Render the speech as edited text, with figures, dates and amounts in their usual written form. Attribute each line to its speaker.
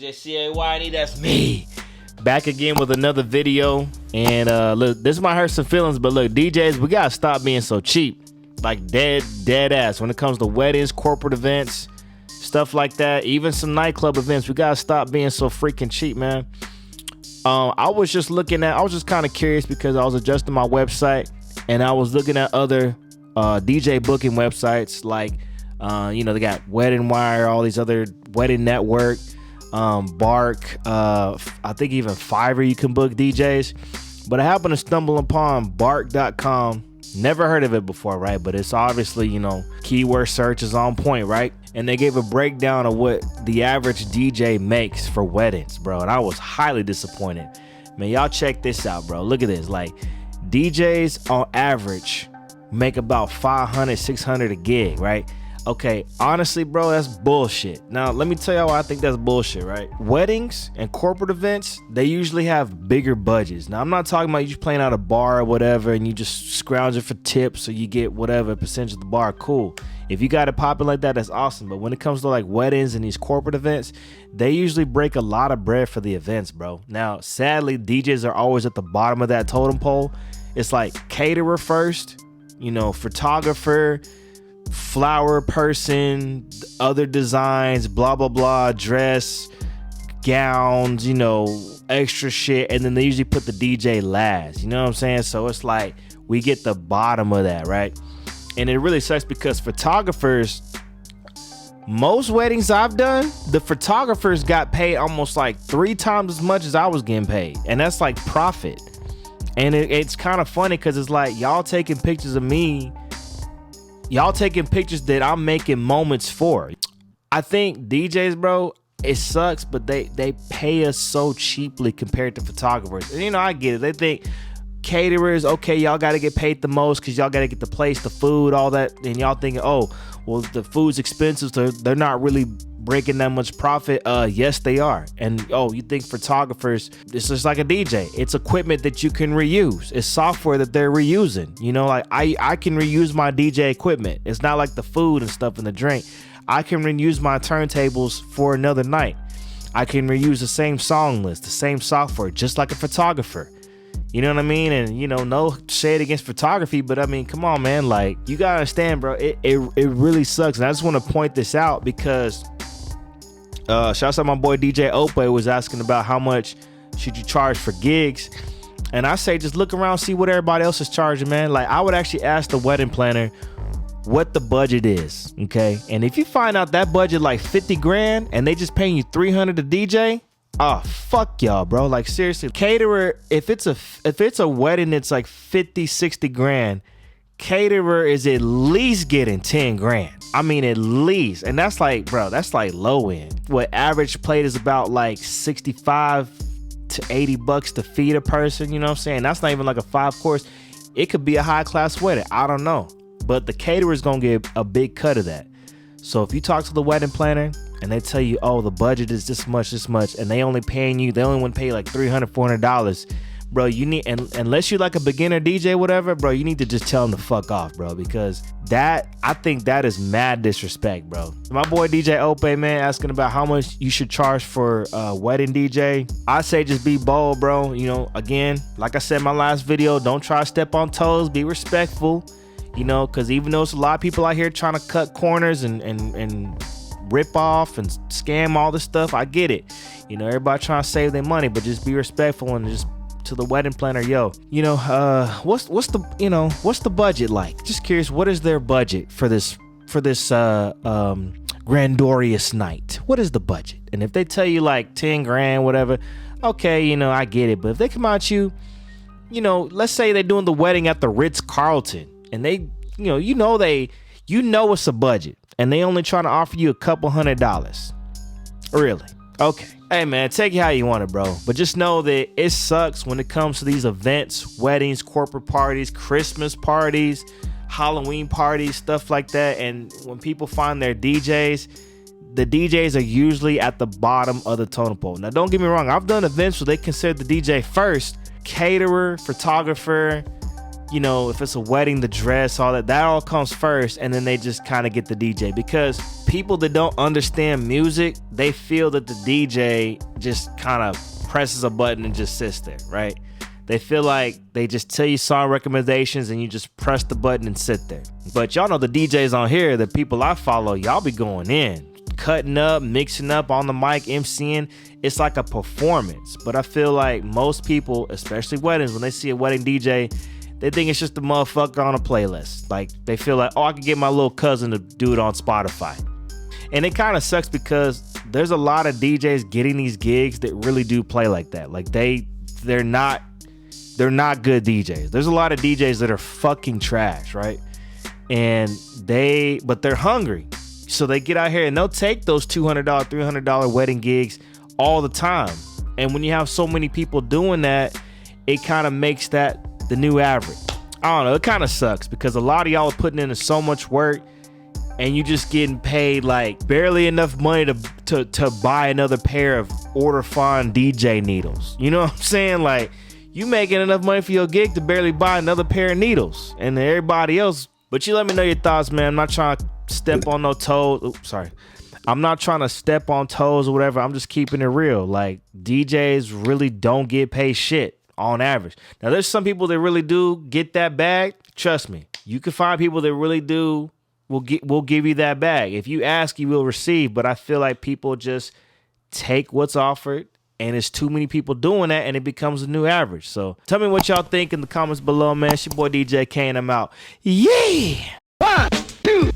Speaker 1: DJ CAYNE, that's me. Back again with another video. And look, this might hurt some feelings, but look, DJs, we gotta stop being so cheap. Like dead ass when it comes to weddings, corporate events, stuff like that. Even some nightclub events, we gotta stop being so freaking cheap, man. I was just kind of curious because I was adjusting my website and I was looking at other DJ booking websites like, they got Wedding Wire, all these other Wedding Network, Bark, I think even Fiverr you can book DJs. But I happened to stumble upon Bark.com. Never heard of it before, right? But it's obviously, keyword search is on point, right? And they gave a breakdown of what the average DJ makes for weddings, bro. And I was highly disappointed. Man, y'all check this out, bro. Look at this. Like, DJs on average make about 500, 600 a gig, right? Okay, honestly, bro, that's bullshit. Now, let me tell y'all why I think that's bullshit, right? Weddings and corporate events, they usually have bigger budgets. Now, I'm not talking about you just playing out a bar or whatever and you just scrounging for tips or you get whatever percentage of the bar, cool. If you got it popping like that, that's awesome. But when it comes to like weddings and these corporate events, they usually break a lot of bread for the events, bro. Now, sadly, DJs are always at the bottom of that totem pole. It's like caterer first, photographer, flower person, other designs, blah blah blah, dress, gowns, extra shit, and then they usually put the DJ last. You know what I'm saying? So it's like we get the bottom of that, right? And it really sucks because photographers, most weddings I've done, the photographers got paid almost like 3 times as much as I was getting paid, and that's like profit. And it's kind of funny because it's like y'all taking pictures of me. Y'all taking pictures that I'm making moments for. I think DJs, bro, it sucks, but they pay us so cheaply compared to photographers. And I get it. They think caterers, okay, y'all got to get paid the most because y'all got to get the place, the food, all that. And y'all thinking, oh, well, the food's expensive, so they're not really breaking that much profit. Yes, they are. And you think photographers, it's just like a DJ. It's equipment that you can reuse. It's software that they're reusing. Like I can reuse my DJ equipment. It's not like the food and stuff and the drink. I can reuse my turntables for another night. I can reuse the same song list, the same software, just like a photographer. You know what I mean? And no shade against photography, but I mean, come on, man. Like, you gotta understand, bro. It really sucks. And I just want to point this out because shouts out my boy DJ Ope was asking about how much should you charge for gigs. And I say just look around, see what everybody else is charging, man. Like, I would actually ask the wedding planner what the budget is, okay? And if you find out that budget like 50 grand and they just paying you 300 to DJ, fuck y'all, bro. Like, seriously, caterer, if it's a wedding that's like 50, 60 grand, caterer is at least getting 10 grand. I mean, at least. And that's like, bro, that's like low end. What average plate is about like 65 to 80 bucks to feed a person. You know what I'm saying? That's not even like a 5-course. It could be a high class wedding. I don't know. But the caterer is going to get a big cut of that. So if you talk to the wedding planner and they tell you, oh, the budget is this much, and they only want to pay like $300, $400, bro, you need, and unless you're like a beginner DJ, whatever, bro, you need to just tell them to fuck off, bro, because I think that is mad disrespect, bro. My boy DJ Ope, man, asking about how much you should charge for wedding DJ. I say just be bold, bro. Again, like I said in my last video, don't try to step on toes, be respectful, because even though it's a lot of people out here trying to cut corners and rip off and scam all this stuff, I get it. Everybody trying to save their money, but just be respectful and just to the wedding planner, what's the budget like? Just curious, what is their budget for this grandiose night? What is the budget? And if they tell you like 10 grand, whatever, okay, I get it. But if they come out let's say they're doing the wedding at the Ritz-Carlton and they, it's a budget and they only trying to offer you a couple $100. Really? Okay. Hey, man, take it how you want it, bro. But just know that it sucks when it comes to these events, weddings, corporate parties, Christmas parties, Halloween parties, stuff like that. And when people find their DJs, the DJs are usually at the bottom of the totem pole. Now, don't get me wrong. I've done events where they consider the DJ first, caterer, photographer, you know, if it's a wedding, the dress, all that all comes first, and then they just kind of get the DJ. Because people that don't understand music, they feel that the DJ just kind of presses a button and just sits there, right? They feel like they just tell you song recommendations and you just press the button and sit there. But y'all know the DJs on here, the people I follow, y'all be going in, cutting up, mixing up on the mic, MCing. It's like a performance. But I feel like most people, especially weddings, when they see a wedding DJ, they think it's just a motherfucker on a playlist. Like, they feel like, oh, I could get my little cousin to do it on Spotify. And it kind of sucks because there's a lot of DJs getting these gigs that really do play like that. Like, they're not good DJs. There's a lot of DJs that are fucking trash, right? But they're hungry. So they get out here and they'll take those $200, $300 wedding gigs all the time. And when you have so many people doing that, it kind of makes that the new average. I don't know. It kind of sucks because a lot of y'all are putting in so much work and you just getting paid like barely enough money to buy another pair of Ortofon DJ needles. You know what I'm saying? Like, you making enough money for your gig to barely buy another pair of needles, and then everybody else. But you let me know your thoughts, man. I'm not trying to step on no toes. Oops, sorry. I'm not trying to step on toes or whatever. I'm just keeping it real. Like, DJs really don't get paid shit on average. Now, there's some people that really do get that bag. Trust me. You can find people that really do will give you that bag. If you ask, you will receive. But I feel like people just take what's offered. And it's too many people doing that, and it becomes a new average. So tell me what y'all think in the comments below, man. It's your boy DJ Kane. I'm out. Yeah. 1, 2.